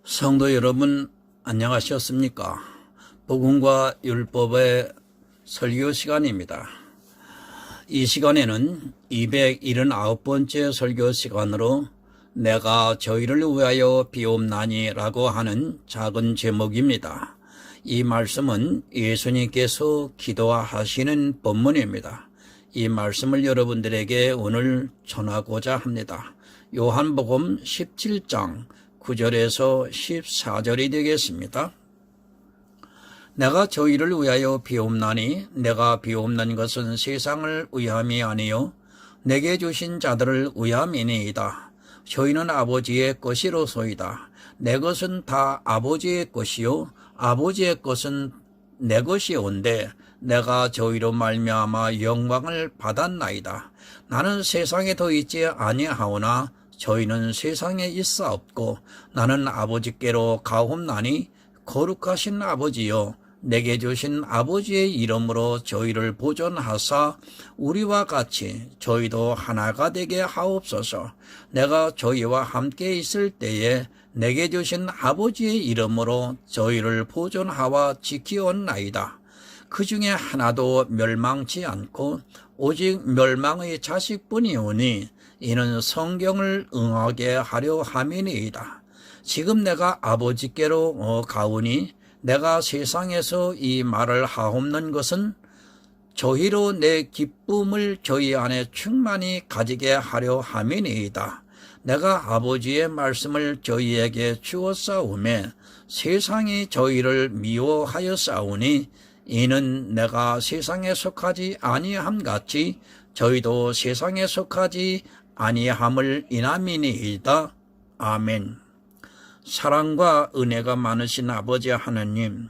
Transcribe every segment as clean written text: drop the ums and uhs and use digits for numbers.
성도 여러분, 안녕하셨습니까? 복음과 율법의 설교 시간입니다. 이 시간에는 279번째 설교 시간으로 내가 저희를 위하여 비옵나니라고 하는 작은 제목입니다. 이 말씀은 예수님께서 기도하시는 본문입니다. 이 말씀을 여러분들에게 오늘 전하고자 합니다. 요한복음 17장 9절에서 14절이 되겠습니다. 내가 저희를 위하여 비옵나니 내가 비옵는 것은 세상을 위함이 아니요 내게 주신 자들을 위함이니이다. 저희는 아버지의 것이로소이다. 내 것은 다 아버지의 것이요 아버지의 것은 내 것이온데 내가 저희로 말미암아 영광을 받았나이다. 나는 세상에 더 있지 아니하오나 저희는 세상에 있사옵고 나는 아버지께로 가옵나니 거룩하신 아버지여 내게 주신 아버지의 이름으로 저희를 보존하사 우리와 같이 저희도 하나가 되게 하옵소서. 내가 저희와 함께 있을 때에 내게 주신 아버지의 이름으로 저희를 보존하와 지키었나이다. 그 중에 하나도 멸망치 않고 오직 멸망의 자식뿐이오니 이는 성경을 응하게 하려 함이니이다. 지금 내가 아버지께로 가오니 내가 세상에서 이 말을 하옵는 것은 저희로 내 기쁨을 저희 안에 충만히 가지게 하려 함이니이다. 내가 아버지의 말씀을 저희에게 주었사오매 세상이 저희를 미워하였사오니 이는 내가 세상에 속하지 아니함 같이 저희도 세상에 속하지 아니함을 인함이니이다. 아멘. 사랑과 은혜가 많으신 아버지 하나님,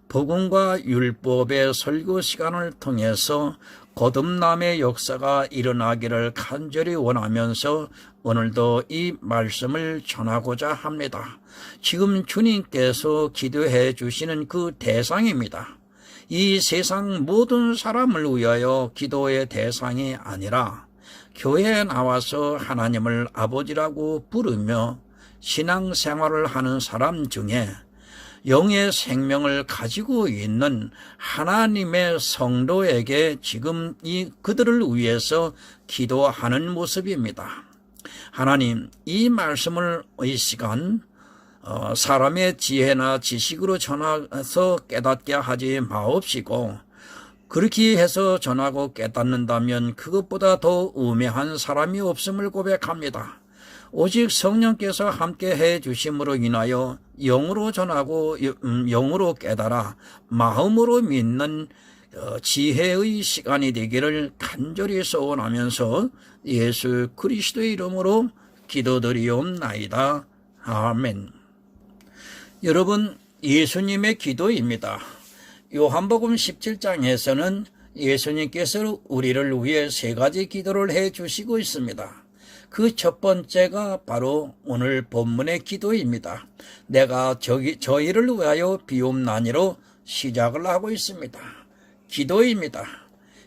복음과 율법의 설교 시간을 통해서 거듭남의 역사가 일어나기를 간절히 원하면서 오늘도 이 말씀을 전하고자 합니다. 지금 주님께서 기도해 주시는 그 대상입니다. 이 세상 모든 사람을 위하여 기도의 대상이 아니라 교회에 나와서 하나님을 아버지라고 부르며 신앙생활을 하는 사람 중에 영의 생명을 가지고 있는 하나님의 성도에게 지금 그들을 위해서 기도하는 모습입니다. 하나님, 이 말씀을 이 시간 사람의 지혜나 지식으로 전해서 깨닫게 하지 마옵시고 그렇게 해서 전하고 깨닫는다면 그것보다 더 우매한 사람이 없음을 고백합니다. 오직 성령께서 함께 해 주심으로 인하여 영으로 전하고 영으로 깨달아 마음으로 믿는 지혜의 시간이 되기를 간절히 소원하면서 예수 그리스도의 이름으로 기도드리옵나이다. 아멘. 여러분, 예수님의 기도입니다. 요한복음 17장에서는 예수님께서 우리를 위해 세 가지 기도를 해 주시고 있습니다. 그 첫 번째가 바로 오늘 본문의 기도입니다. 내가 저희를 위하여 비옵나니로 시작을 하고 있습니다. 기도입니다.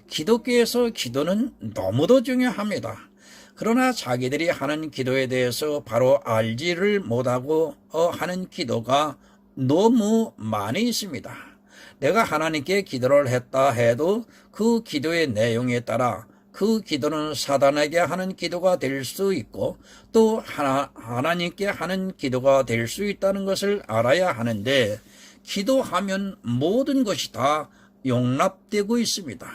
기독교에서 기도는 너무도 중요합니다. 그러나 자기들이 하는 기도에 대해서 바로 알지를 못하고 하는 기도가 너무 많이 있습니다. 내가 하나님께 기도를 했다 해도 그 기도의 내용에 따라 그 기도는 사단에게 하는 기도가 될 수 있고 또 하나님께 하는 기도가 될 수 있다는 것을 알아야 하는데 기도하면 모든 것이 다 용납되고 있습니다.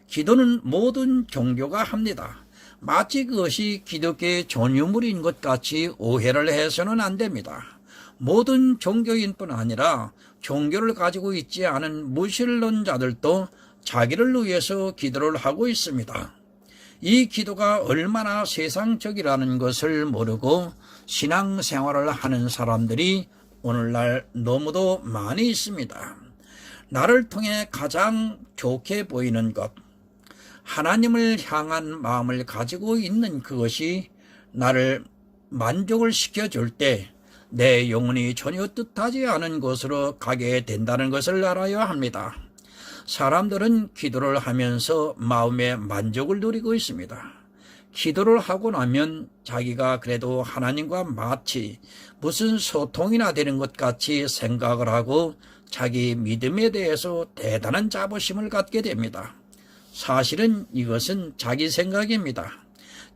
기도는 모든 종교가 합니다. 마치 그것이 기독교의 전유물인 것 같이 오해를 해서는 안 됩니다. 모든 종교인뿐 아니라 종교를 가지고 있지 않은 무신론자들도 자기를 위해서 기도를 하고 있습니다. 이 기도가 얼마나 세상적이라는 것을 모르고 신앙생활을 하는 사람들이 오늘날 너무도 많이 있습니다. 나를 통해 가장 좋게 보이는 것, 하나님을 향한 마음을 가지고 있는 그것이 나를 만족을 시켜줄 때 내 영혼이 전혀 뜻하지 않은 곳으로 가게 된다는 것을 알아야 합니다. 사람들은 기도를 하면서 마음의 만족을 누리고 있습니다. 기도를 하고 나면 자기가 그래도 하나님과 마치 무슨 소통이나 되는 것 같이 생각을 하고 자기 믿음에 대해서 대단한 자부심을 갖게 됩니다. 사실은 이것은 자기 생각입니다.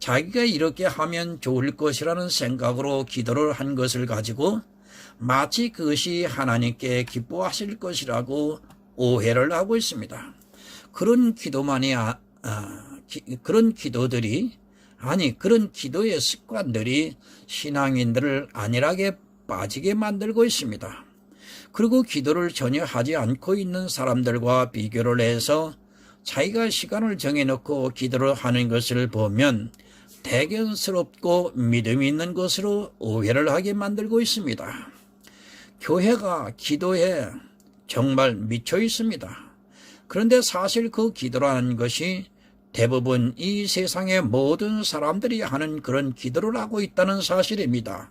자기가 이렇게 하면 좋을 것이라는 생각으로 기도를 한 것을 가지고 마치 그것이 하나님께 기뻐하실 것이라고 오해를 하고 있습니다. 그런 그런 기도의 습관들이 신앙인들을 안일하게 빠지게 만들고 있습니다. 그리고 기도를 전혀 하지 않고 있는 사람들과 비교를 해서 자기가 시간을 정해놓고 기도를 하는 것을 보면 대견스럽고 믿음 있는 것으로 오해를 하게 만들고 있습니다. 교회가 기도에 정말 미쳐 있습니다. 그런데 사실 그 기도라는 것이 대부분 이 세상의 모든 사람들이 하는 그런 기도를 하고 있다는 사실입니다.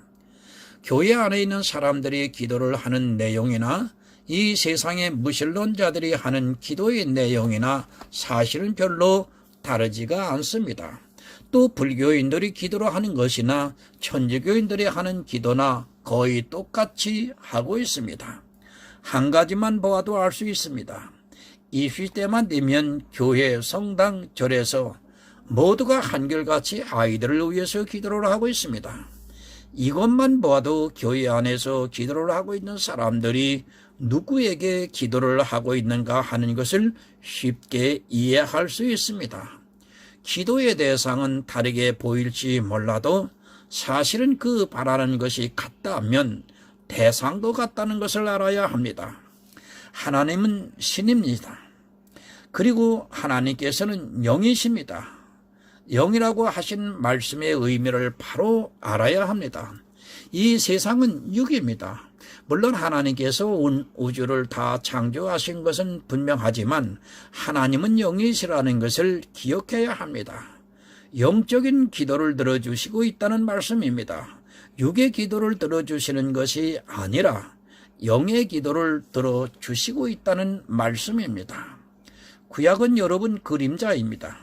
교회 안에 있는 사람들이 기도를 하는 내용이나 이 세상의 무신론자들이 하는 기도의 내용이나 사실은 별로 다르지가 않습니다. 또 불교인들이 기도를 하는 것이나 천주교인들이 하는 기도나 거의 똑같이 하고 있습니다. 한 가지만 보아도 알 수 있습니다. 이 시대만 되면 교회, 성당, 절에서 모두가 한결같이 아이들을 위해서 기도를 하고 있습니다. 이것만 보아도 교회 안에서 기도를 하고 있는 사람들이 누구에게 기도를 하고 있는가 하는 것을 쉽게 이해할 수 있습니다. 기도의 대상은 다르게 보일지 몰라도 사실은 그 바라는 것이 같다면 대상도 같다는 것을 알아야 합니다. 하나님은 신입니다. 그리고 하나님께서는 영이십니다. 영이라고 하신 말씀의 의미를 바로 알아야 합니다. 이 세상은 육입니다. 물론 하나님께서 온 우주를 다 창조하신 것은 분명하지만 하나님은 영이시라는 것을 기억해야 합니다. 영적인 기도를 들어주시고 있다는 말씀입니다. 육의 기도를 들어주시는 것이 아니라 영의 기도를 들어주시고 있다는 말씀입니다. 구약은 여러분 그림자입니다.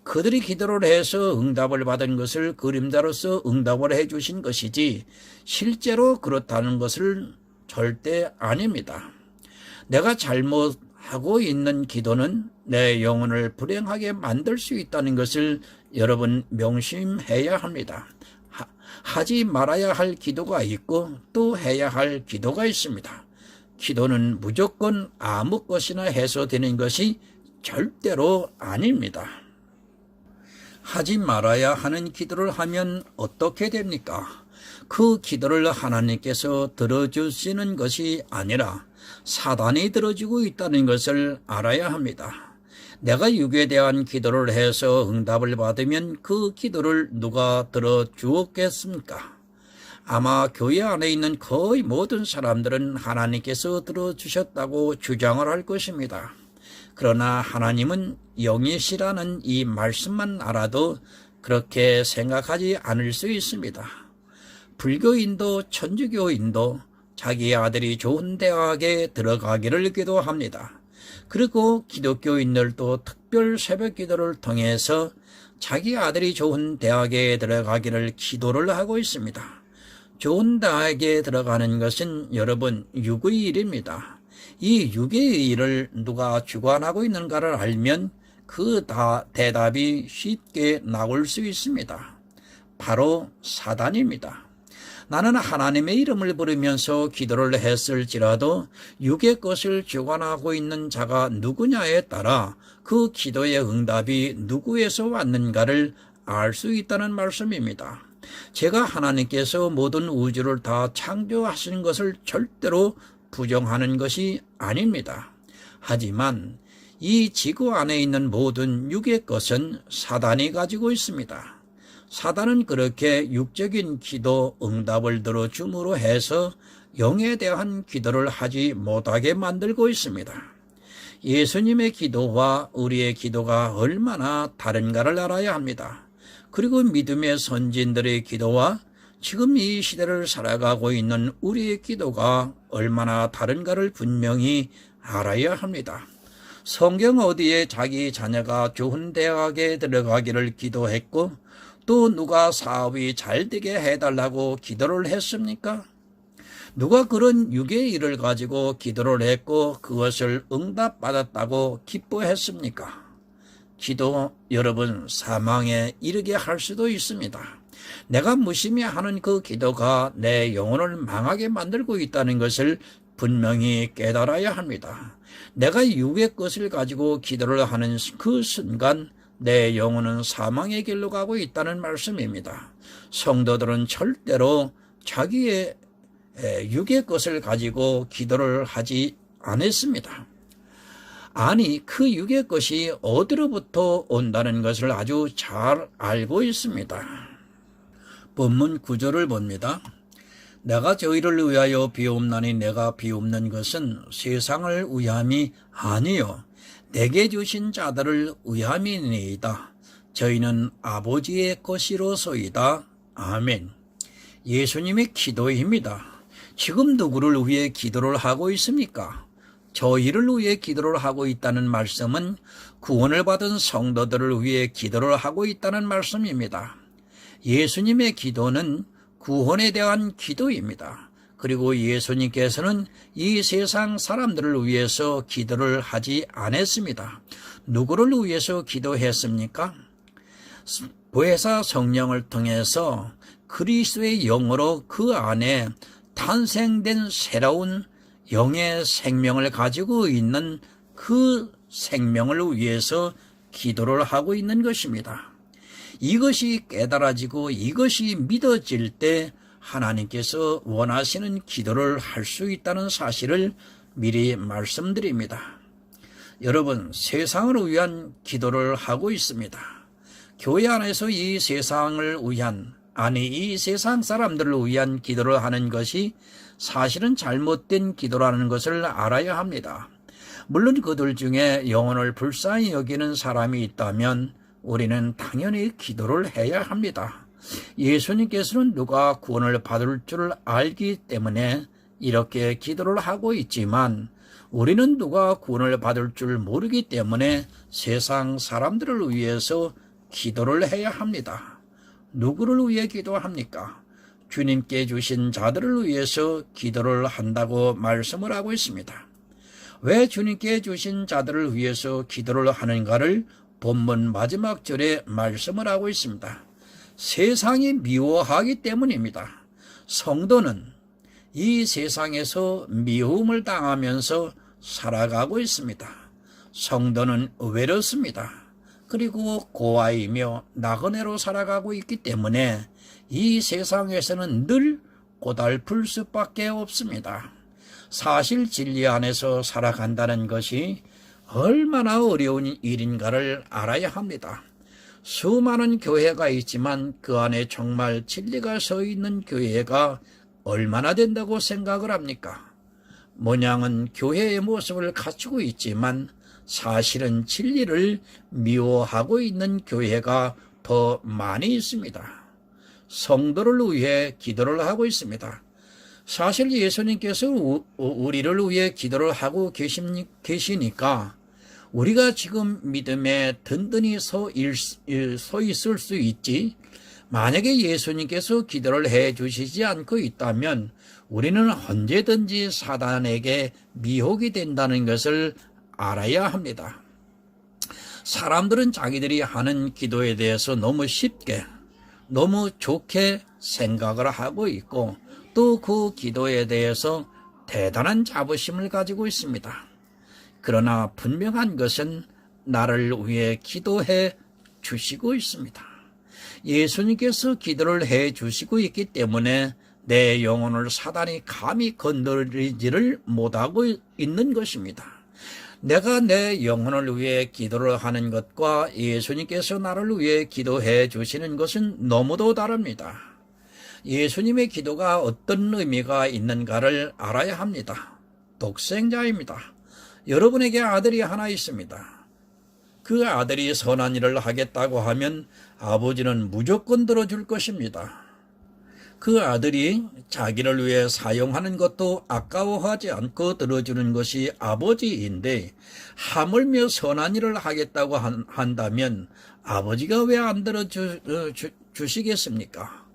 그들이 기도를 해서 응답을 받은 것을 그림자로서 응답을 해주신 것이지 실제로 그렇다는 것을 절대 아닙니다. 내가 잘못하고 있는 기도는 내 영혼을 불행하게 만들 수 있다는 것을 여러분 명심해야 합니다. 하지 말아야 할 기도가 있고 또 해야 할 기도가 있습니다. 기도는 무조건 아무 것이나 해서 되는 것이 절대로 아닙니다. 하지 말아야 하는 기도를 하면 어떻게 됩니까? 그 기도를 하나님께서 들어주시는 것이 아니라 사단이 들어주고 있다는 것을 알아야 합니다. 내가 육에 대한 기도를 해서 응답을 받으면 그 기도를 누가 들어주었겠습니까? 아마 교회 안에 있는 거의 모든 사람들은 하나님께서 들어주셨다고 주장을 할 것입니다. 그러나 하나님은 영이시라는 이 말씀만 알아도 그렇게 생각하지 않을 수 있습니다. 불교인도 천주교인도 자기 아들이 좋은 대학에 들어가기를 기도합니다. 그리고 기독교인들도 특별 새벽 기도를 통해서 자기 아들이 좋은 대학에 들어가기를 기도를 하고 있습니다. 좋은 대학에 들어가는 것은 여러분 육의 일입니다. 이 육의 일을 누가 주관하고 있는가를 알면 그 대답이 쉽게 나올 수 있습니다. 바로 사단입니다. 나는 하나님의 이름을 부르면서 기도를 했을지라도 육의 것을 주관하고 있는 자가 누구냐에 따라 그 기도의 응답이 누구에서 왔는가를 알 수 있다는 말씀입니다. 제가 하나님께서 모든 우주를 다 창조하신 것을 절대로 부정하는 것이 아닙니다. 하지만 이 지구 안에 있는 모든 육의 것은 사단이 가지고 있습니다. 사단은 그렇게 육적인 기도 응답을 들어줌으로 해서 영에 대한 기도를 하지 못하게 만들고 있습니다. 예수님의 기도와 우리의 기도가 얼마나 다른가를 알아야 합니다. 그리고 믿음의 선진들의 기도와 지금 이 시대를 살아가고 있는 우리의 기도가 얼마나 다른가를 분명히 알아야 합니다. 성경 어디에 자기 자녀가 좋은 대학에 들어가기를 기도했고 또 누가 사업이 잘 되게 해달라고 기도를 했습니까? 누가 그런 육의 일을 가지고 기도를 했고 그것을 응답받았다고 기뻐했습니까? 기도 여러분 사망에 이르게 할 수도 있습니다. 내가 무심히 하는 그 기도가 내 영혼을 망하게 만들고 있다는 것을 분명히 깨달아야 합니다. 내가 육의 것을 가지고 기도를 하는 그 순간 내 영혼은 사망의 길로 가고 있다는 말씀입니다. 성도들은 절대로 자기의 육의 것을 가지고 기도를 하지 않았습니다. 아니, 그 육의 것이 어디로부터 온다는 것을 아주 잘 알고 있습니다. 본문 9절을 봅니다. 내가 저희를 위하여 비옵나니 내가 비옵는 것은 세상을 위함이 아니요 내게 주신 자들을 위함이니이다. 저희는 아버지의 것이로소이다. 아멘. 예수님의 기도입니다. 지금 누구를 위해 기도를 하고 있습니까? 저희를 위해 기도를 하고 있다는 말씀은 구원을 받은 성도들을 위해 기도를 하고 있다는 말씀입니다. 예수님의 기도는 구원에 대한 기도입니다. 그리고 예수님께서는 이 세상 사람들을 위해서 기도를 하지 않았습니다. 누구를 위해서 기도했습니까? 보혜사 성령을 통해서 그리스도의 영으로 그 안에 탄생된 새로운 영의 생명을 가지고 있는 그 생명을 위해서 기도를 하고 있는 것입니다. 이것이 깨달아지고 이것이 믿어질 때 하나님께서 원하시는 기도를 할 수 있다는 사실을 미리 말씀드립니다. 여러분, 세상을 위한 기도를 하고 있습니다. 교회 안에서 이 세상을 위한, 이 세상 사람들을 위한 기도를 하는 것이 사실은 잘못된 기도라는 것을 알아야 합니다. 물론 그들 중에 영혼을 불쌍히 여기는 사람이 있다면 우리는 당연히 기도를 해야 합니다. 예수님께서는 누가 구원을 받을 줄 알기 때문에 이렇게 기도를 하고 있지만 우리는 누가 구원을 받을 줄 모르기 때문에 세상 사람들을 위해서 기도를 해야 합니다. 누구를 위해 기도합니까? 주님께 주신 자들을 위해서 기도를 한다고 말씀을 하고 있습니다. 왜 주님께 주신 자들을 위해서 기도를 하는가를 본문 마지막 절에 말씀을 하고 있습니다. 세상이 미워하기 때문입니다. 성도는 이 세상에서 미움을 당하면서 살아가고 있습니다. 성도는 외롭습니다. 그리고 고아이며 나그네로 살아가고 있기 때문에 이 세상에서는 늘 고달플 수밖에 없습니다. 사실 진리 안에서 살아간다는 것이 얼마나 어려운 일인가를 알아야 합니다. 수많은 교회가 있지만 그 안에 정말 진리가 서 있는 교회가 얼마나 된다고 생각을 합니까? 모양은 교회의 모습을 갖추고 있지만 사실은 진리를 미워하고 있는 교회가 더 많이 있습니다. 성도를 위해 기도를 하고 있습니다. 사실 예수님께서 우리를 위해 기도를 하고 계시니까 우리가 지금 믿음에 든든히 서 있을 수 있지, 만약에 예수님께서 기도를 해 주시지 않고 있다면 우리는 언제든지 사단에게 미혹이 된다는 것을 알아야 합니다. 사람들은 자기들이 하는 기도에 대해서 너무 쉽게, 너무 좋게 생각을 하고 있고 또 그 기도에 대해서 대단한 자부심을 가지고 있습니다. 그러나 분명한 것은 나를 위해 기도해 주시고 있습니다. 예수님께서 기도를 해 주시고 있기 때문에 내 영혼을 사단이 감히 건드리지를 못하고 있는 것입니다. 내가 내 영혼을 위해 기도를 하는 것과 예수님께서 나를 위해 기도해 주시는 것은 너무도 다릅니다. 예수님의 기도가 어떤 의미가 있는가를 알아야 합니다. 독생자입니다. 여러분에게 아들이 하나 있습니다. 그 아들이 선한 일을 하겠다고 하면 아버지는 무조건 들어줄 것입니다. 그 아들이 자기를 위해 사용하는 것도 아까워하지 않고 들어주는 것이 아버지인데 하물며 선한 일을 하겠다고 한다면 아버지가 왜 안 들어줄 주시겠습니까?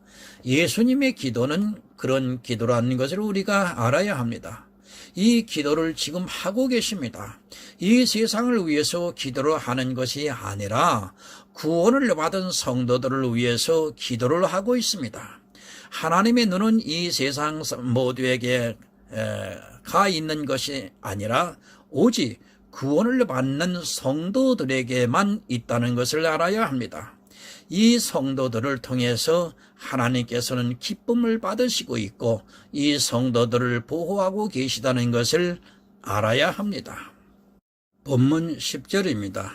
예수님의 기도는 그런 기도라는 것을 우리가 알아야 합니다. 이 기도를 지금 하고 계십니다. 이 세상을 위해서 기도를 하는 것이 아니라 구원을 받은 성도들을 위해서 기도를 하고 있습니다. 하나님의 눈은 이 세상 모두에게 가 있는 것이 아니라 오직 구원을 받는 성도들에게만 있다는 것을 알아야 합니다. 이 성도들을 통해서 하나님께서는 기쁨을 받으시고 있고 이 성도들을 보호하고 계시다는 것을 알아야 합니다. 본문 10절입니다.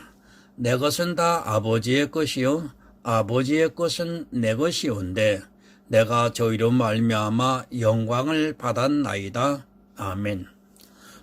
내 것은 다 아버지의 것이요 아버지의 것은 내 것이온데 내가 저희로 말미암아 영광을 받았나이다. 아멘.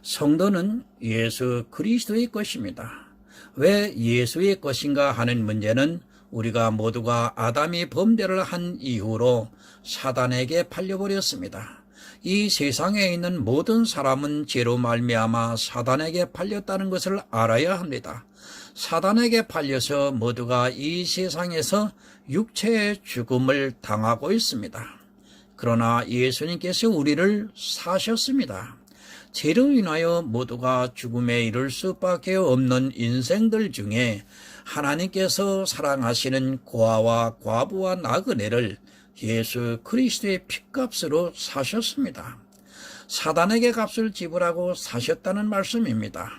성도는 예수 그리스도의 것입니다. 왜 예수의 것인가 하는 문제는 우리가 모두가 아담이 범죄를 한 이후로 사단에게 팔려버렸습니다. 이 세상에 있는 모든 사람은 죄로 말미암아 사단에게 팔렸다는 것을 알아야 합니다. 사단에게 팔려서 모두가 이 세상에서 육체의 죽음을 당하고 있습니다. 그러나 예수님께서 우리를 사셨습니다. 죄로 인하여 모두가 죽음에 이를 수밖에 없는 인생들 중에 하나님께서 사랑하시는 고아와 과부와 나그네를 예수 그리스도의 핏값으로 사셨습니다. 사단에게 값을 지불하고 사셨다는 말씀입니다.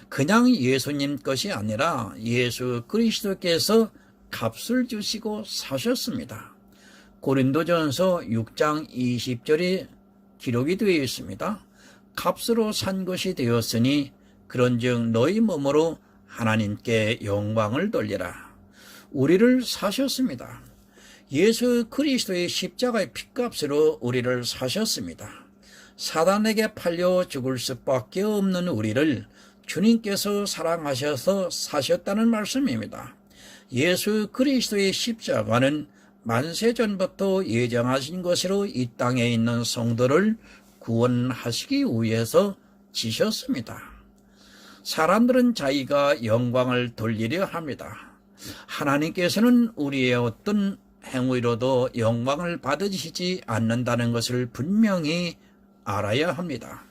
그냥 예수님 것이 아니라 예수 그리스도께서 값을 주시고 사셨습니다. 고린도전서 6장 20절에 기록이 되어 있습니다. 값으로 산 것이 되었으니 그런즉 너희 몸으로 하나님께 영광을 돌리라. 우리를 사셨습니다. 예수 그리스도의 십자가의 핏값으로 우리를 사셨습니다. 사단에게 팔려 죽을 수밖에 없는 우리를 주님께서 사랑하셔서 사셨다는 말씀입니다. 예수 그리스도의 십자가는 만세 전부터 예정하신 것으로 이 땅에 있는 성도를 구원하시기 위해서 지셨습니다. 사람들은 자기가 영광을 돌리려 합니다. 하나님께서는 우리의 어떤 행위로도 영광을 받으시지 않는다는 것을 분명히 알아야 합니다.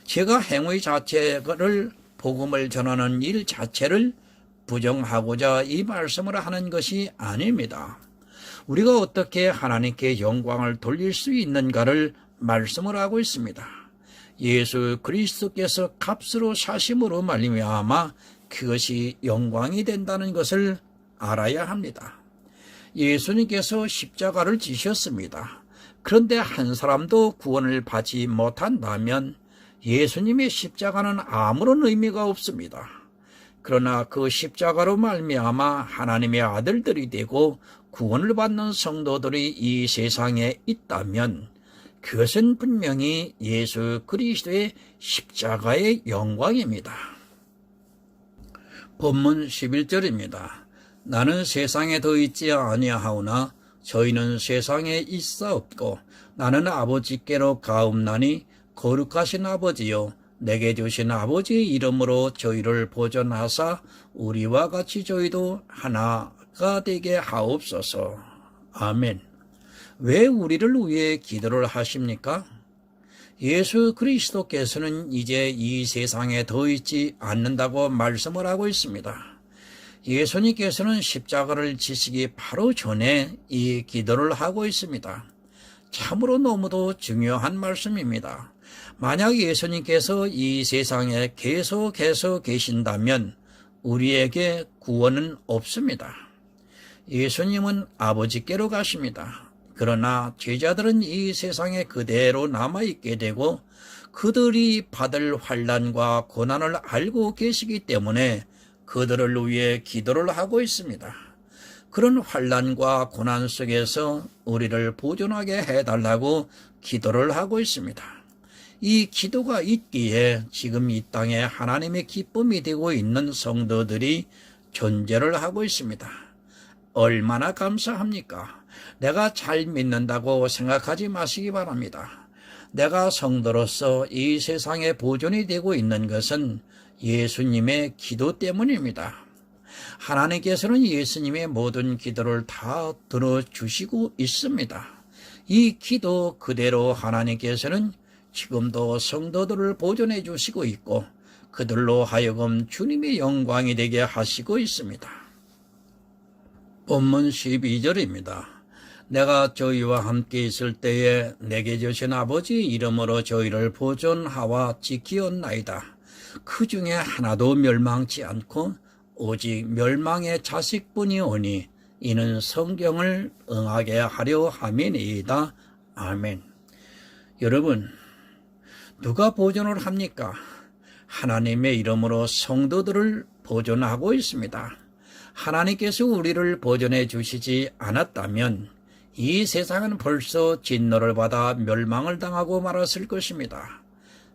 제가 행위 자체를 복음을 전하는 일 자체를 부정하고자 이 말씀을 하는 것이 아닙니다. 우리가 어떻게 하나님께 영광을 돌릴 수 있는가를 말씀을 하고 있습니다. 예수 그리스도께서 값으로 사심으로 말미암아 그것이 영광이 된다는 것을 알아야 합니다. 예수님께서 십자가를 지셨습니다. 그런데 한 사람도 구원을 받지 못한다면 예수님의 십자가는 아무런 의미가 없습니다. 그러나 그 십자가로 말미암아 하나님의 아들들이 되고 구원을 받는 성도들이 이 세상에 있다면 그것은 분명히 예수 그리스도의 십자가의 영광입니다. 본문 11절입니다. 나는 세상에 더 있지 아니하오나 저희는 세상에 있사옵고 나는 아버지께로 가옵나니 거룩하신 아버지여 내게 주신 아버지의 이름으로 저희를 보존하사 우리와 같이 저희도 하나가 되게 하옵소서. 아멘. 왜 우리를 위해 기도를 하십니까? 예수 그리스도께서는 이제 이 세상에 더 있지 않는다고 말씀을 하고 있습니다. 예수님께서는 십자가를 지시기 바로 전에 이 기도를 하고 있습니다. 참으로 너무도 중요한 말씀입니다. 만약 예수님께서 이 세상에 계속해서 계신다면 우리에게 구원은 없습니다. 예수님은 아버지께로 가십니다. 그러나 제자들은 이 세상에 그대로 남아있게 되고 그들이 받을 환난과 고난을 알고 계시기 때문에 그들을 위해 기도를 하고 있습니다. 그런 환난과 고난 속에서 우리를 보존하게 해달라고 기도를 하고 있습니다. 이 기도가 있기에 지금 이 땅에 하나님의 기쁨이 되고 있는 성도들이 존재를 하고 있습니다. 얼마나 감사합니까? 내가 잘 믿는다고 생각하지 마시기 바랍니다. 내가 성도로서 이 세상에 보존이 되고 있는 것은 예수님의 기도 때문입니다. 하나님께서는 예수님의 모든 기도를 다 들어주시고 있습니다. 이 기도 그대로 하나님께서는 지금도 성도들을 보존해 주시고 있고 그들로 하여금 주님의 영광이 되게 하시고 있습니다. 본문 12절입니다. 내가 저희와 함께 있을 때에 내게 주신 아버지 이름으로 저희를 보존하와 지키었나이다. 그 중에 하나도 멸망치 않고 오직 멸망의 자식뿐이 오니 이는 성경을 응하게 하려 함이니이다. 아멘. 여러분, 누가 보존을 합니까? 하나님의 이름으로 성도들을 보존하고 있습니다. 하나님께서 우리를 보존해 주시지 않았다면 이 세상은 벌써 진노를 받아 멸망을 당하고 말았을 것입니다.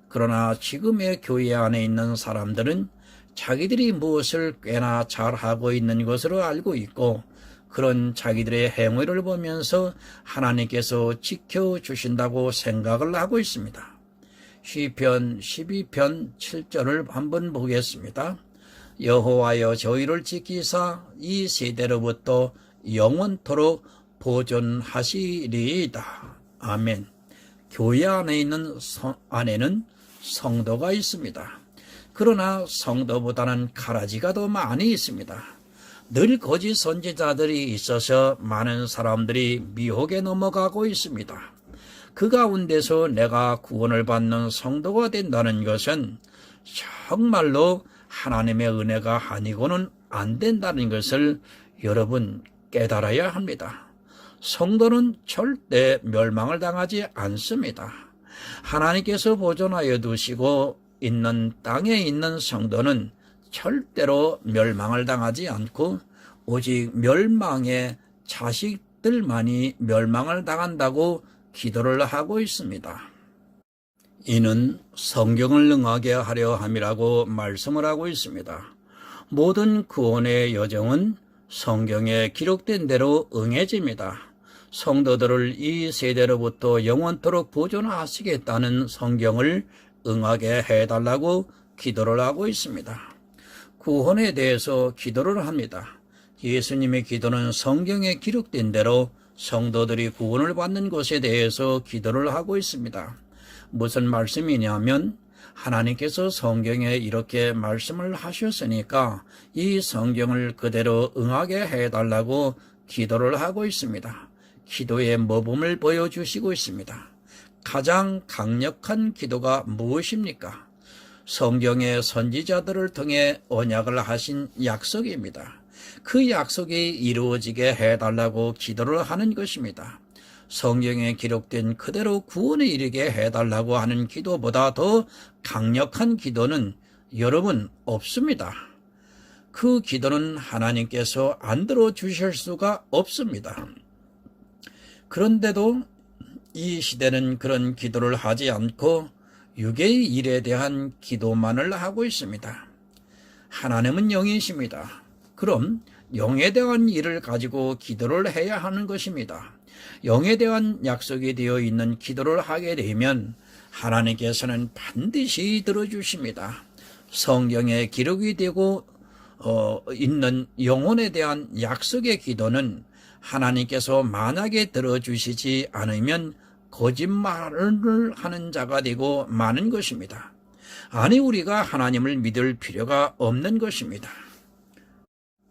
그러나 지금의 교회 안에 있는 사람들은 자기들이 무엇을 꽤나 잘하고 있는 것으로 알고 있고 그런 자기들의 행위를 보면서 하나님께서 지켜주신다고 생각을 하고 있습니다. 시편 12편 7절을 한번 보겠습니다. 여호와여 저희를 지키사 이 세대로부터 영원토록 보존하시리이다. 아멘. 교회 안에는 성도가 있습니다. 그러나 성도보다는 가라지가 더 많이 있습니다. 늘 거짓 선지자들이 있어서 많은 사람들이 미혹에 넘어가고 있습니다. 그 가운데서 내가 구원을 받는 성도가 된다는 것은 정말로 하나님의 은혜가 아니고는 안 된다는 것을 여러분 깨달아야 합니다. 성도는 절대 멸망을 당하지 않습니다. 하나님께서 보존하여 두시고 있는 땅에 있는 성도는 절대로 멸망을 당하지 않고 오직 멸망의 자식들만이 멸망을 당한다고 기도를 하고 있습니다. 이는 성경을 응하게 하려 함이라고 말씀을 하고 있습니다. 모든 구원의 여정은 성경에 기록된 대로 응해집니다. 성도들을 이 세대로부터 영원토록 보존하시겠다는 성경을 응하게 해달라고 기도를 하고 있습니다. 구원에 대해서 기도를 합니다. 예수님의 기도는 성경에 기록된 대로 성도들이 구원을 받는 것에 대해서 기도를 하고 있습니다. 무슨 말씀이냐면 하나님께서 성경에 이렇게 말씀을 하셨으니까 이 성경을 그대로 응하게 해달라고 기도를 하고 있습니다. 기도의 모범을 보여주시고 있습니다. 가장 강력한 기도가 무엇입니까? 성경의 선지자들을 통해 언약을 하신 약속입니다. 그 약속이 이루어지게 해달라고 기도를 하는 것입니다. 성경에 기록된 그대로 구원에 이르게 해달라고 하는 기도보다 더 강력한 기도는 여러분 없습니다. 그 기도는 하나님께서 안 들어주실 수가 없습니다. 그런데도 이 시대는 그런 기도를 하지 않고 육의 일에 대한 기도만을 하고 있습니다. 하나님은 영이십니다. 그럼 영에 대한 일을 가지고 기도를 해야 하는 것입니다. 영에 대한 약속이 되어 있는 기도를 하게 되면 하나님께서는 반드시 들어주십니다. 성경에 기록이 되고 있는 영혼에 대한 약속의 기도는 하나님께서 만약에 들어주시지 않으면 거짓말을 하는 자가 되고 마는 것입니다. 아니 우리가 하나님을 믿을 필요가 없는 것입니다.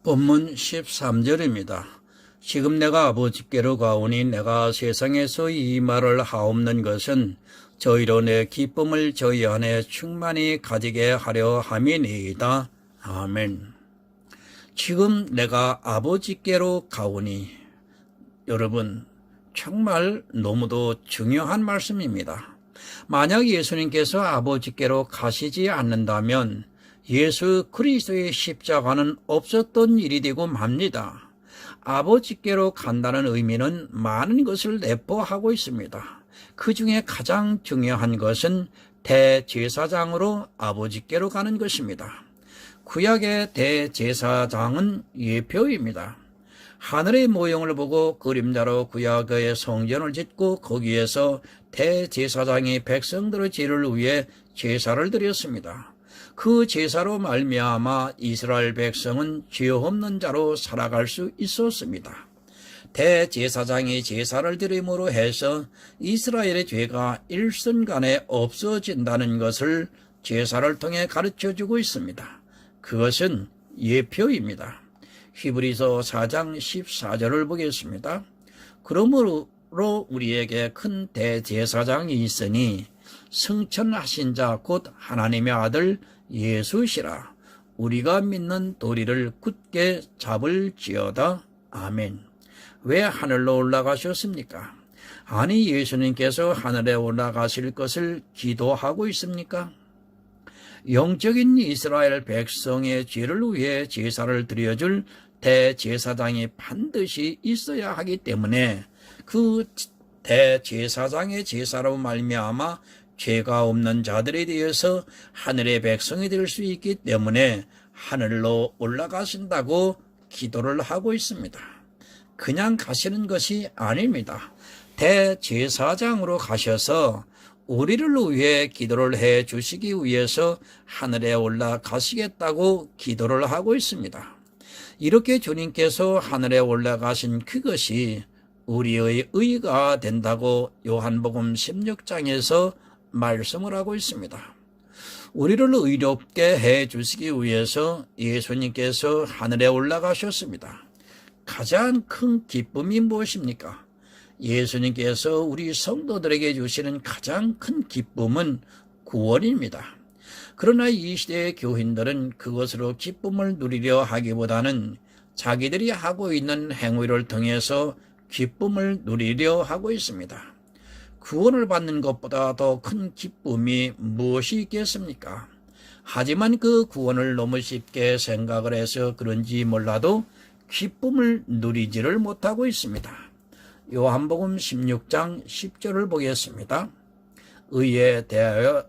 본문 13절입니다. 지금 내가 아버지께로 가오니 내가 세상에서 이 말을 하옵는 것은 저희로 내 기쁨을 저희 안에 충만히 가지게 하려 함이니이다. 아멘. 지금 내가 아버지께로 가오니 여러분 정말 너무도 중요한 말씀입니다. 만약 예수님께서 아버지께로 가시지 않는다면 예수 그리스도의 십자가는 없었던 일이 되고 맙니다. 아버지께로 간다는 의미는 많은 것을 내포하고 있습니다. 그 중에 가장 중요한 것은 대제사장으로 아버지께로 가는 것입니다. 구약의 대제사장은 예표입니다. 하늘의 모형을 보고 그림자로 구약의 성전을 짓고 거기에서 대제사장이 백성들의 죄를 위해 제사를 드렸습니다. 그 제사로 말미암아 이스라엘 백성은 죄 없는 자로 살아갈 수 있었습니다. 대제사장이 제사를 드림으로 해서 이스라엘의 죄가 일순간에 없어진다는 것을 제사를 통해 가르쳐주고 있습니다. 그것은 예표입니다. 히브리서 4장 14절을 보겠습니다. 그러므로 우리에게 큰 대제사장이 있으니 승천하신 자 곧 하나님의 아들 예수시라. 우리가 믿는 도리를 굳게 잡을지어다. 아멘. 왜 하늘로 올라가셨습니까? 아니, 예수님께서 하늘에 올라가실 것을 기도하고 있습니까? 영적인 이스라엘 백성의 죄를 위해 제사를 드려줄 대제사장이 반드시 있어야 하기 때문에 그 대제사장의 제사로 말미암아 죄가 없는 자들에 대해서 하늘의 백성이 될 수 있기 때문에 하늘로 올라가신다고 기도를 하고 있습니다. 그냥 가시는 것이 아닙니다. 대제사장으로 가셔서 우리를 위해 기도를 해 주시기 위해서 하늘에 올라가시겠다고 기도를 하고 있습니다. 이렇게 주님께서 하늘에 올라가신 그것이 우리의 의가 된다고 요한복음 16장에서 말씀을 하고 있습니다. 우리를 의롭게 해 주시기 위해서 예수님께서 하늘에 올라가셨습니다. 가장 큰 기쁨이 무엇입니까? 예수님께서 우리 성도들에게 주시는 가장 큰 기쁨은 구원입니다. 그러나 이 시대의 교인들은 그것으로 기쁨을 누리려 하기보다는 자기들이 하고 있는 행위를 통해서 기쁨을 누리려 하고 있습니다. 구원을 받는 것보다 더 큰 기쁨이 무엇이 있겠습니까? 하지만 그 구원을 너무 쉽게 생각을 해서 그런지 몰라도 기쁨을 누리지를 못하고 있습니다. 요한복음 16장 10절을 보겠습니다. 의에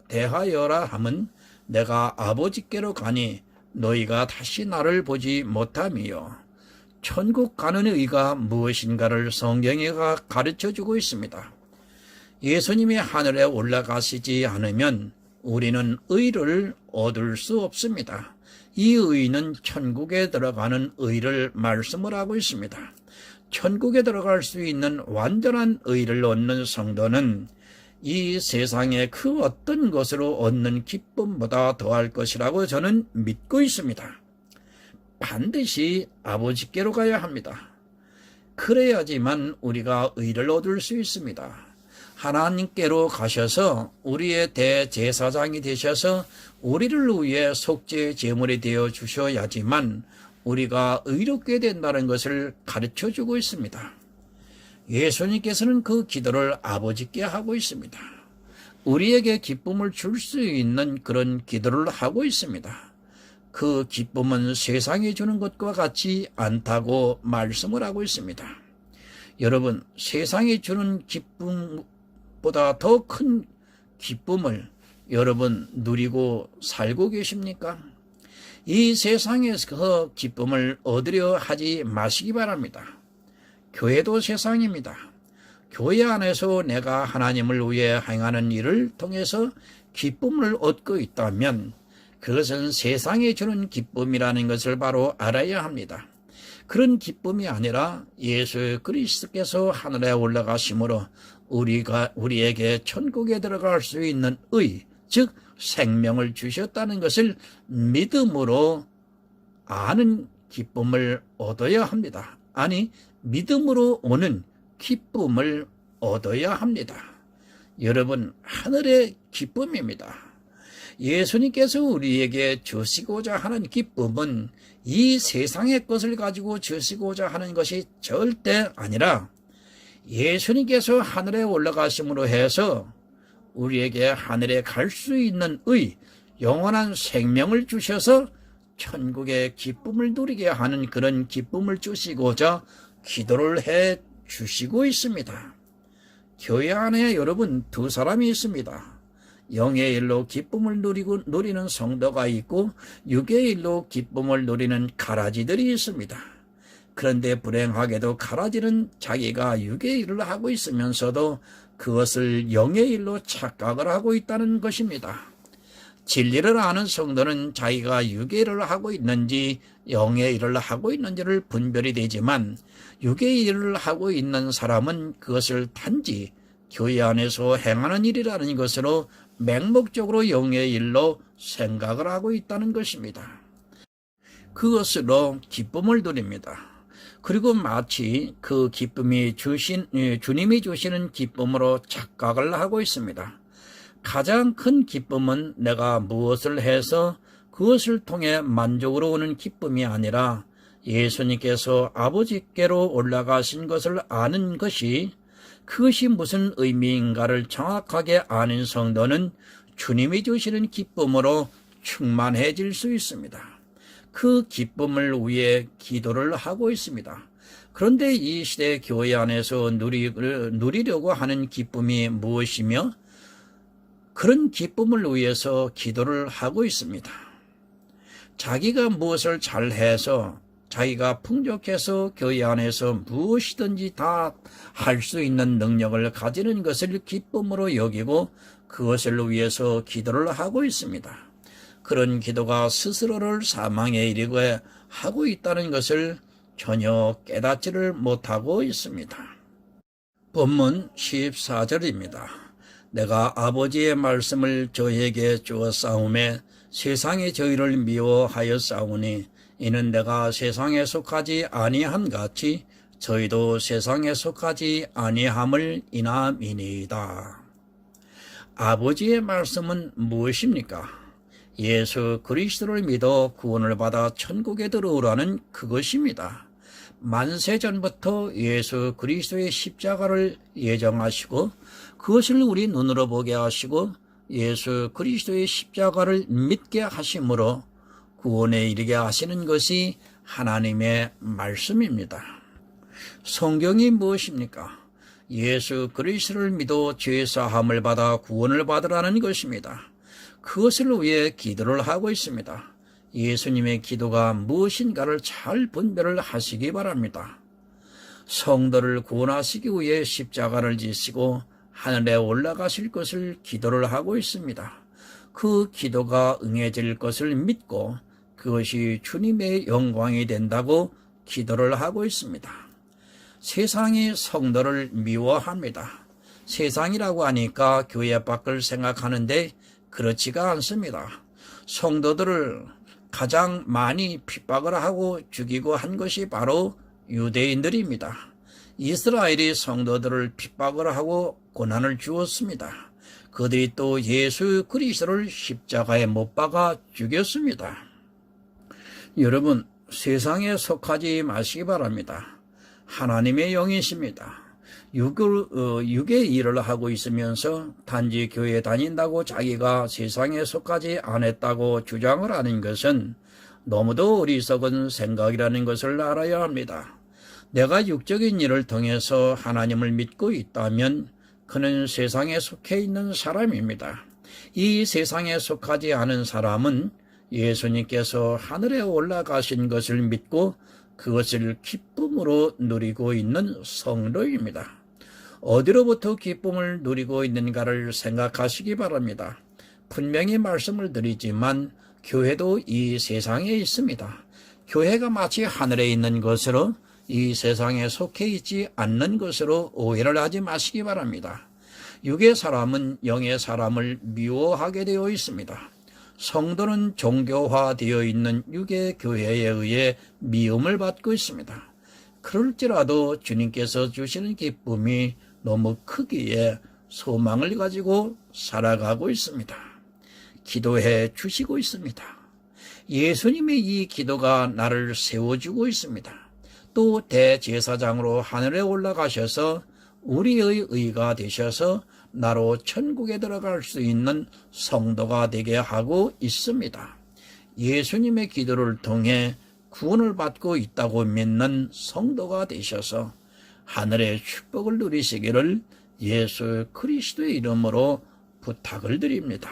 대하여라 함은 내가 아버지께로 가니 너희가 다시 나를 보지 못함이요. 천국 가는 의가 무엇인가를 성경이 가르쳐주고 있습니다. 예수님이 하늘에 올라가시지 않으면 우리는 의를 얻을 수 없습니다. 이 의는 천국에 들어가는 의를 말씀을 하고 있습니다. 천국에 들어갈 수 있는 완전한 의를 얻는 성도는 이 세상의 그 어떤 것으로 얻는 기쁨보다 더할 것이라고 저는 믿고 있습니다. 반드시 아버지께로 가야 합니다. 그래야지만 우리가 의를 얻을 수 있습니다. 하나님께로 가셔서 우리의 대제사장이 되셔서 우리를 위해 속죄 제물이 되어 주셔야지만 우리가 의롭게 된다는 것을 가르쳐주고 있습니다. 예수님께서는 그 기도를 아버지께 하고 있습니다. 우리에게 기쁨을 줄 수 있는 그런 기도를 하고 있습니다. 그 기쁨은 세상이 주는 것과 같지 않다고 말씀을 하고 있습니다. 여러분, 세상이 주는 기쁨보다 더 큰 기쁨을 여러분 누리고 살고 계십니까? 이 세상에서 기쁨을 얻으려 하지 마시기 바랍니다. 교회도 세상입니다. 교회 안에서 내가 하나님을 위해 행하는 일을 통해서 기쁨을 얻고 있다면 그것은 세상에 주는 기쁨이라는 것을 바로 알아야 합니다. 그런 기쁨이 아니라 예수 그리스도께서 하늘에 올라가심으로 우리에게 천국에 들어갈 수 있는 의, 즉 생명을 주셨다는 것을 믿음으로 아는 기쁨을 얻어야 합니다. 아니, 믿음으로 오는 기쁨을 얻어야 합니다. 여러분, 하늘의 기쁨입니다. 예수님께서 우리에게 주시고자 하는 기쁨은 이 세상의 것을 가지고 주시고자 하는 것이 절대 아니라 예수님께서 하늘에 올라가심으로 해서 우리에게 하늘에 갈 수 있는 의, 영원한 생명을 주셔서 천국의 기쁨을 누리게 하는 그런 기쁨을 주시고자 기도를 해 주시고 있습니다. 교회 안에 여러분 두 사람이 있습니다. 영의 일로 기쁨을 누리는 성도가 있고 육의 일로 기쁨을 누리는 가라지들이 있습니다. 그런데 불행하게도 가라지는 자기가 육의 일을 하고 있으면서도 그것을 영의 일로 착각을 하고 있다는 것입니다. 진리를 아는 성도는 자기가 육의 일을 하고 있는지 영의 일을 하고 있는지를 분별이 되지만 육의 일을 하고 있는 사람은 그것을 단지 교회 안에서 행하는 일이라는 것으로 맹목적으로 영의 일로 생각을 하고 있다는 것입니다. 그것으로 기쁨을 누립니다. 그리고 마치 그 기쁨이 주님이 주시는 기쁨으로 착각을 하고 있습니다. 가장 큰 기쁨은 내가 무엇을 해서 그것을 통해 만족으로 오는 기쁨이 아니라 예수님께서 아버지께로 올라가신 것을 아는 것이 그것이 무슨 의미인가를 정확하게 아는 성도는 주님이 주시는 기쁨으로 충만해질 수 있습니다. 그 기쁨을 위해 기도를 하고 있습니다. 그런데 이 시대 교회 안에서 누리려고 하는 기쁨이 무엇이며 그런 기쁨을 위해서 기도를 하고 있습니다. 자기가 무엇을 잘해서 자기가 풍족해서 교회 안에서 무엇이든지 다 할 수 있는 능력을 가지는 것을 기쁨으로 여기고 그것을 위해서 기도를 하고 있습니다. 그런 기도가 스스로를 사망에 이르게 하고 있다는 것을 전혀 깨닫지를 못하고 있습니다. 본문 14절입니다. 내가 아버지의 말씀을 저에게 주었사오매 세상이 저희를 미워하였사오니 이는 내가 세상에 속하지 아니함 같이 저희도 세상에 속하지 아니함을 인함이니이다. 아버지의 말씀은 무엇입니까? 예수 그리스도를 믿어 구원을 받아 천국에 들어오라는 그것입니다. 만세 전부터 예수 그리스도의 십자가를 예정하시고 그것을 우리 눈으로 보게 하시고 예수 그리스도의 십자가를 믿게 하심으로 구원에 이르게 하시는 것이 하나님의 말씀입니다. 성경이 무엇입니까? 예수 그리스도를 믿어 죄사함을 받아 구원을 받으라는 것입니다. 그것을 위해 기도를 하고 있습니다. 예수님의 기도가 무엇인가를 잘 분별을 하시기 바랍니다. 성도를 구원하시기 위해 십자가를 지시고 하늘에 올라가실 것을 기도를 하고 있습니다. 그 기도가 응해질 것을 믿고 그것이 주님의 영광이 된다고 기도를 하고 있습니다. 세상이 성도를 미워합니다. 세상이라고 하니까 교회 밖을 생각하는데 그렇지가 않습니다. 성도들을 가장 많이 핍박을 하고 죽이고 한 것이 바로 유대인들입니다. 이스라엘이 성도들을 핍박을 하고 고난을 주었습니다. 그들이 또 예수 그리스도를 십자가에 못 박아 죽였습니다. 여러분, 세상에 속하지 마시기 바랍니다. 하나님의 영이십니다. 육의 일을 하고 있으면서 단지 교회에 다닌다고 자기가 세상에 속하지 않았다고 주장을 하는 것은 너무도 어리석은 생각이라는 것을 알아야 합니다. 내가 육적인 일을 통해서 하나님을 믿고 있다면 그는 세상에 속해 있는 사람입니다. 이 세상에 속하지 않은 사람은 예수님께서 하늘에 올라가신 것을 믿고 그것을 기쁨으로 누리고 있는 성도입니다. 어디로부터 기쁨을 누리고 있는가를 생각하시기 바랍니다. 분명히 말씀을 드리지만 교회도 이 세상에 있습니다. 교회가 마치 하늘에 있는 것으로 이 세상에 속해 있지 않는 것으로 오해를 하지 마시기 바랍니다. 육의 사람은 영의 사람을 미워하게 되어 있습니다. 성도는 종교화되어 있는 육의 교회에 의해 미움을 받고 있습니다. 그럴지라도 주님께서 주시는 기쁨이 너무 크기에 소망을 가지고 살아가고 있습니다. 기도해 주시고 있습니다. 예수님의 이 기도가 나를 세워주고 있습니다. 또 대제사장으로 하늘에 올라가셔서 우리의 의가 되셔서 나로 천국에 들어갈 수 있는 성도가 되게 하고 있습니다. 예수님의 기도를 통해 구원을 받고 있다고 믿는 성도가 되셔서 하늘의 축복을 누리시기를 예수 그리스도의 이름으로 부탁을 드립니다.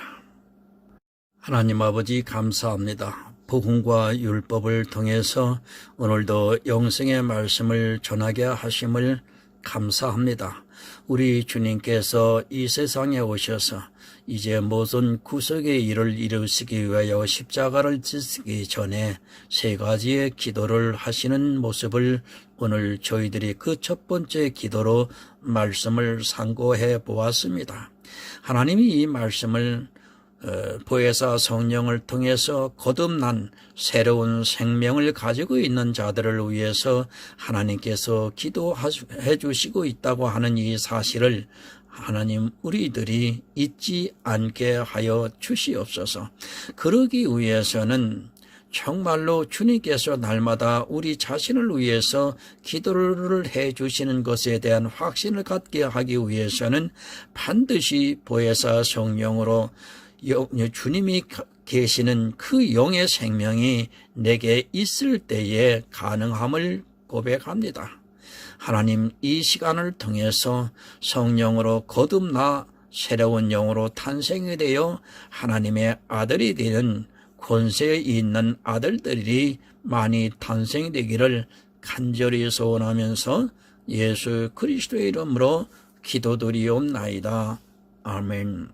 하나님 아버지 감사합니다. 복음과 율법을 통해서 오늘도 영생의 말씀을 전하게 하심을 감사합니다. 우리 주님께서 이 세상에 오셔서 이제 모든 구속의 일을 이루시기 위하여 십자가를 지시기 전에 세 가지의 기도를 하시는 모습을 오늘 저희들이 그 첫 번째 기도로 말씀을 상고해 보았습니다. 하나님이 이 말씀을 보혜사 성령을 통해서 거듭난 새로운 생명을 가지고 있는 자들을 위해서 하나님께서 기도해 주시고 있다고 하는 이 사실을 하나님 우리들이 잊지 않게 하여 주시옵소서. 그러기 위해서는 정말로 주님께서 날마다 우리 자신을 위해서 기도를 해 주시는 것에 대한 확신을 갖게 하기 위해서는 반드시 보혜사 성령으로 주님이 계시는 그 영의 생명이 내게 있을 때에 가능함을 고백합니다. 하나님, 이 시간을 통해서 성령으로 거듭나 새로운 영으로 탄생이 되어 하나님의 아들이 되는 권세에 있는 아들들이 많이 탄생되기를 간절히 소원하면서 예수 그리스도의 이름으로 기도드리옵나이다. 아멘.